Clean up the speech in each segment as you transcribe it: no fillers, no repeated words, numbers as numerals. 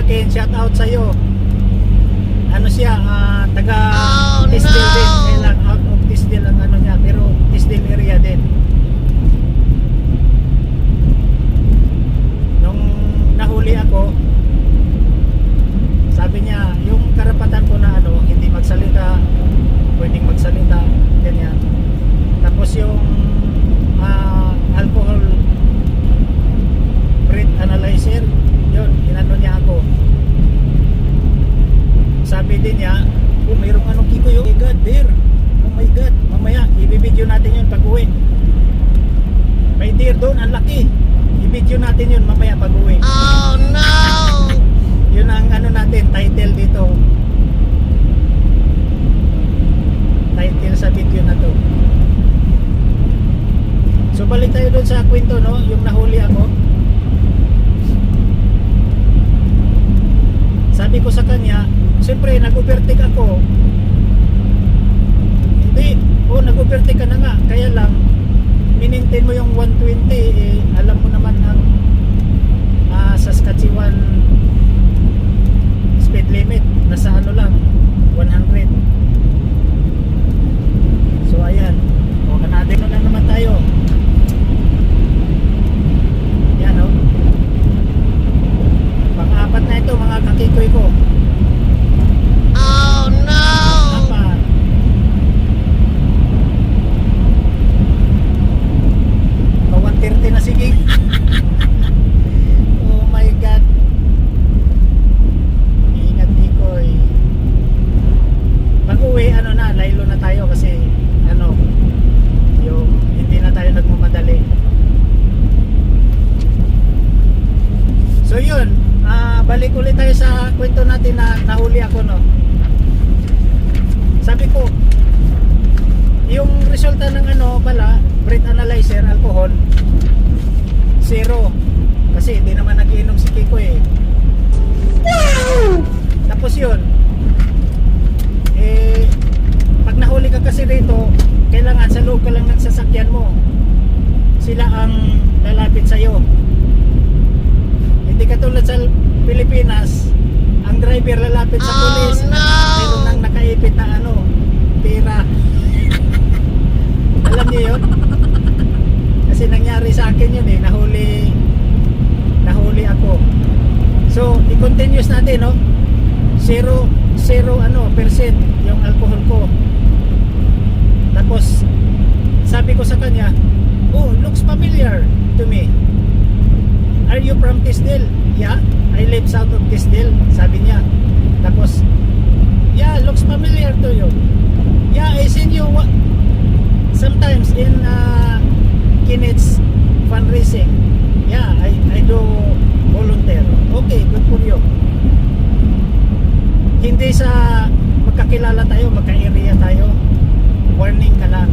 akin, shout out sa'yo. Ano siya, taga Tisdale din. Kaya lang, out of Tisdale ang ano niya, pero Tisdale area din. Nung nahuli ako, sabi niya, yung karapatan ko na ano, hindi magsalita, pwedeng magsalita, ganyan. Tapos yung alcohol breath analyzer, yun, inano niya ako. Sabi din niya, mayroong anong Kiko yun. Oh my God, dear. Oh my God. Mamaya, i-video natin yun pag uwi. May deer doon, ang laki. I-video natin yun mamaya pag uwi. Oh no! Yun ang ano natin, title dito. Title sa video na to. So balik tayo doon sa kwento, no? Yung nahuli ako. Sabi ko sa kanya, siyempre nag-overtake ako. Hindi, nag-overtake ka na nga. Kaya lang, minintain mo yung 120, alam mo naman ang Saskatchewan speed limit. Nasa ano lang, 100. So ayan, kanadin na naman tayo. Yan, pang-apat na ito mga kakikoy ko. Oh no! Apat. Pa 130 na sige. Oh my God. Ingat Kikoy. Pag uwi ano na, laylo na tayo kasi ano, yung hindi na tayo nagmamadali. So yun, balik ulit tayo sa kwento natin na nahuli ako, no. Sabi ko, yung resulta ng ano pala, breath analyzer, alcohol, 0. Kasi hindi naman nagiinom si Kiko eh. Tapos yun, pag nahuli ka kasi rito, kailangan sa loob ka lang ng sasakyan mo. Sila ang lalapit sa'yo. Hindi katulad sa Pilipinas, ang driver lalapit sa pulis, meron nang nakaipit na ano, tira. Alam niyo yun? Kasi nangyari sa akin yun eh, nahuli ako. So, i-continuous natin, no? 0 percent yung alcohol ko. Tapos, sabi ko sa kanya, looks familiar to me. Are you from Tisdale? Yeah, I live south of Tisdale, sabi niya. Tapos, yeah, looks familiar to you. Yeah, I seen you sometimes in Kinet's fundraising. Yeah, I do volunteer. Okay, good for you. Hindi sa magkakilala tayo, magka-area tayo. Warning ka lang.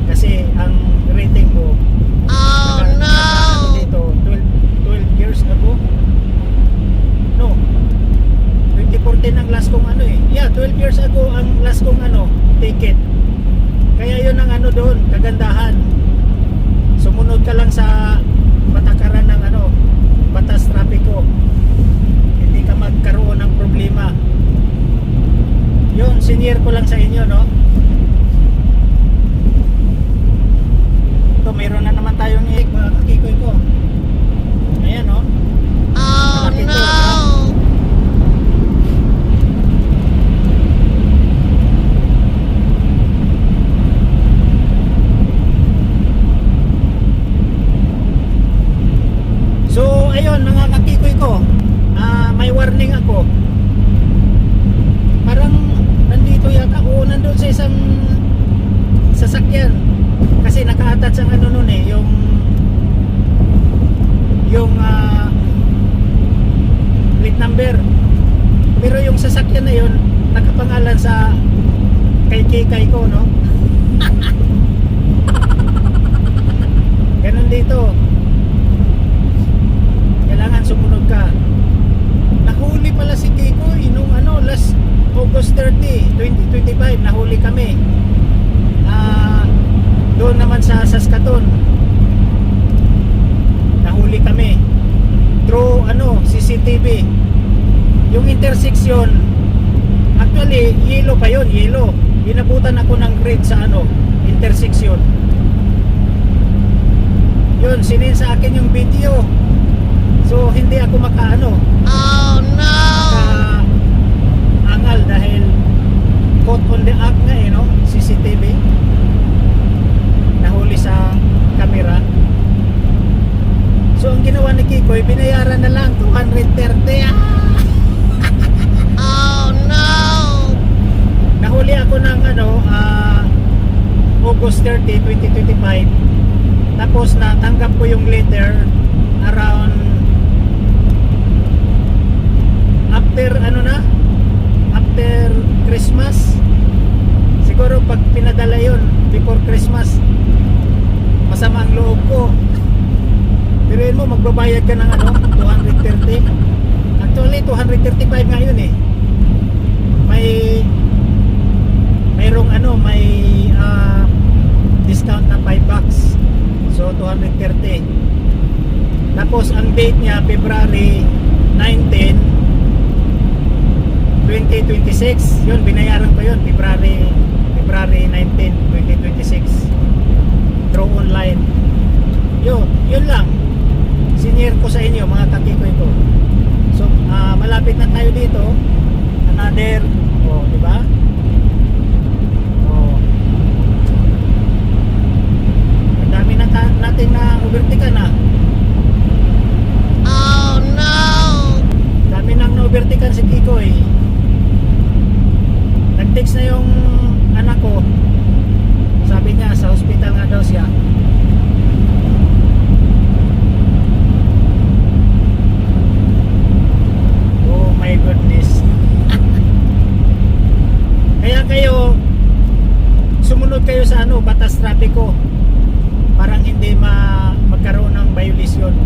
Kasi ang rating mo, dito, 12 years ago. No. 2014 ang last kong ano eh. Yeah, 12 years ago ang last kong ano, ticket. Kaya yun ang ano doon, kagandahan. Sumunod ka lang sa patakaran ng ano, batas trapiko. Hindi ka magkaroon ng problema. Yun, senior ko lang sa inyo, no? Ito, mayroon na naman tayong mga kakikoy ko. Ayan, no? Oh no! So, ayun, mga kakikoy ko, may warning ako. Parang nandito yata, nandun sa isang sasakyan. Kasi naka-attach ang ano nun eh, yung plate number. Pero yung sasakyan na yun, nakapangalan sa kay Kikay ko, no? Ganun dito. Kailangan sumunod ka. Nahuli pala si Kikoy nung ano, last August 30, 2025, nahuli kami. Doon naman sa Saskatoon. Nahuli kami through ano, CCTV. yung intersection, actually yellow pa yun, yellow. Inabutan ako ng green sa ano, intersection. Yun, sinin sa akin yung video. So hindi ako makaano, Oh no! angal dahil caught on the act nga no, CCTV. Nahuli sa camera. So ang ginawa ni Kikoy, binayaran na lang 230. Oh no! Nahuli ako ng August 30, 2025. Tapos natanggap ko yung letter around after Christmas. Siguro pag pinadala yon before Christmas, masama ang loob ko. Pero mo magbabayad ka ng 230. Actually 235 ngayon eh. May discount na $5. So 230. Tapos ang date niya February 19 2026. Yun, binayaran ko yun February 19 2026 through online. Yun lang. Senior ko sa inyo mga kakikoy ko. So malapit na tayo dito. Another di ba? Ang dami na natin na overtaken na. Oh no! Dami nang na-overtaken si Kikoy. Nag-text na yung anak ko. Sabi niya sa hospital nga daw siya. Oh my goodness. Kaya kayo sumunod kayo sa batas trapiko. Parang hindi magkaroon ng violation.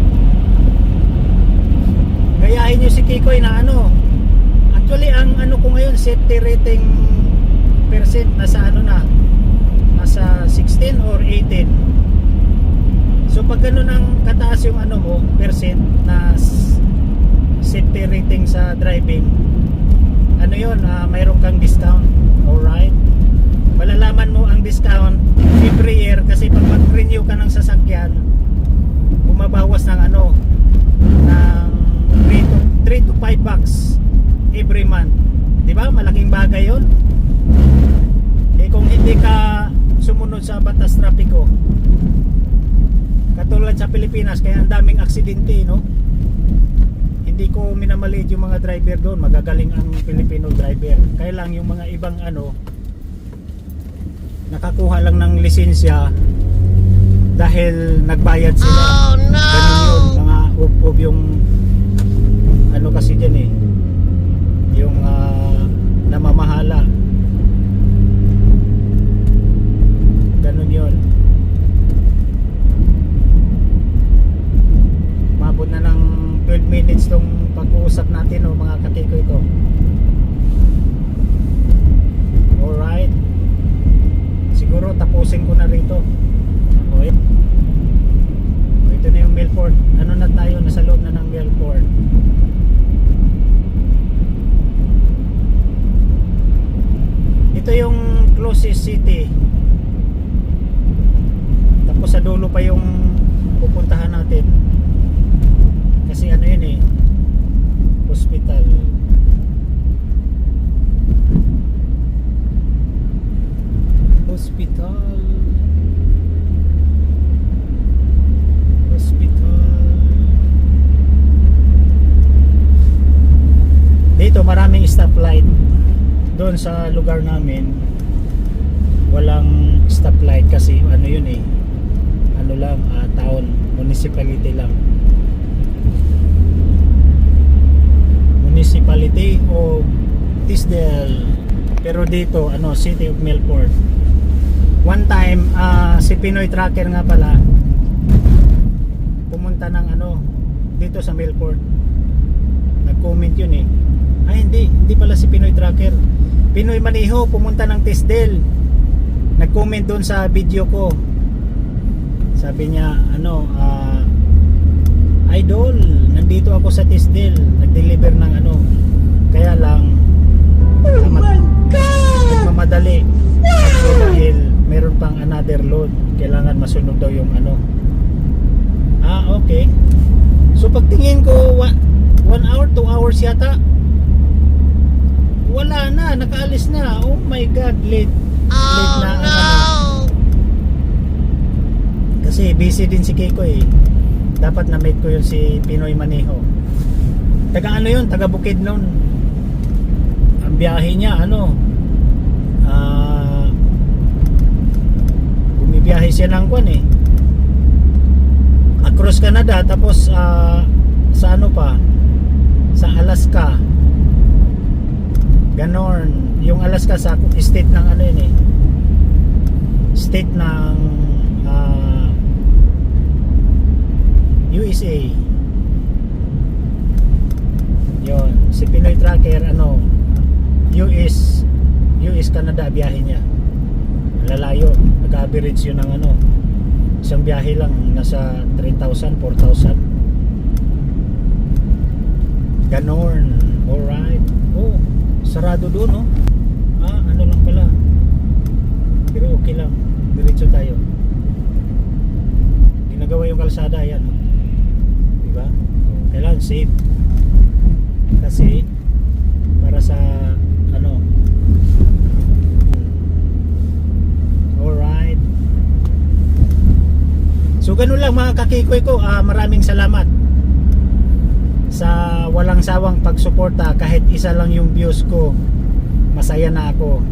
Gayahin nyo si Kikoy na actually ang ko ngayon safety rating percent nasa nasa 16 or 18. So pag ganun ang kataas yung mo percent na safety rating sa driving, yun, mayroon kang discount. Alright, malalaman mo ang discount every year kasi pag mag-renew ka ng sasakyan, bumabawas ng ng $3 to $5 every month. Diba? Malaking bagay yun. Kung hindi ka sumunod sa batas trapiko, katulad sa Pilipinas, kaya ang daming aksidente, no? Hindi ko minamaliit yung mga driver doon. Magagaling ang Filipino driver. Kaya lang yung mga ibang nakakuha lang ng lisensya dahil nagbayad sila. Oh no! Ganun yun, mga ub yung kasi dyan yung namamahala. Ganun yun. Mabot na ng 12 minutes tong pag-uusap natin mga katiko ito. Alright, siguro tapusin ko na rito. Ito na yung Milford. Na tayo, nasa loob na ng Milford. Ito yung closest city. Tapos sa dulo pa yung pupuntahan natin. Kasi yun hospital. Hospital. Dito maraming stoplight. Doon sa lugar namin walang stoplight kasi yun lang, town, municipality lang. Municipality o Tisdale. Pero dito City of Milford. One time si Pinoy Tracker nga pala pumunta ng dito sa Milford. Nag-comment yun ay hindi pala si Pinoy Tracker, Pinoy Maniho, pumunta ng Tisdale. Nag-comment doon sa video ko. Sabi niya Idol, nandito ako sa Tisdale, nag-deliver ng Kaya lang mamadali so, dahil meron pang another load, kailangan masunod daw yung ano. Okay. So pagtingin ko 1 hour, 2 hours yata, wala na, nakaalis na. Oh my god, late Oh na ang no! ano. Kasi busy din si Kiko eh. Dapat na-meet ko yun si Pinoy Maneho. Taga ano yun, taga Bukidnon. Ang biyahe niya ano, bumibiyahe siya ng kwan eh, across Canada, tapos sa ano pa, sa Alaska, ganon. Yung Alaska sa state ng ano yun eh, state ng USA. Yon, si Pinoy Tracker ano, US Canada biyahe niya. Lalayo, nag-average yun ng ano, isang biyahe lang nasa 3,000, 4,000. Ganon. Alright. Oh, sarado doon, no? Ano lang pala. Pero okay lang. Diretso tayo. Ginagawa yung kalsada, yan, no? Diba? Kailangan safe. Kasi para sa ano. Alright. So ganun lang mga kakikoy ko. Maraming salamat sa walang sawang pagsuporta. Kahit isa lang yung views ko, masaya na ako.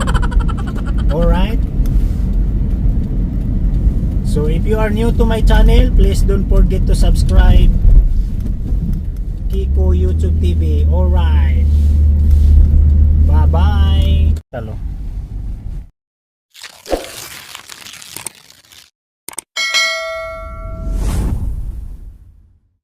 Alright. So if you are new to my channel, please don't forget to subscribe Kiko YouTube TV. Alright. Bye bye. Talo.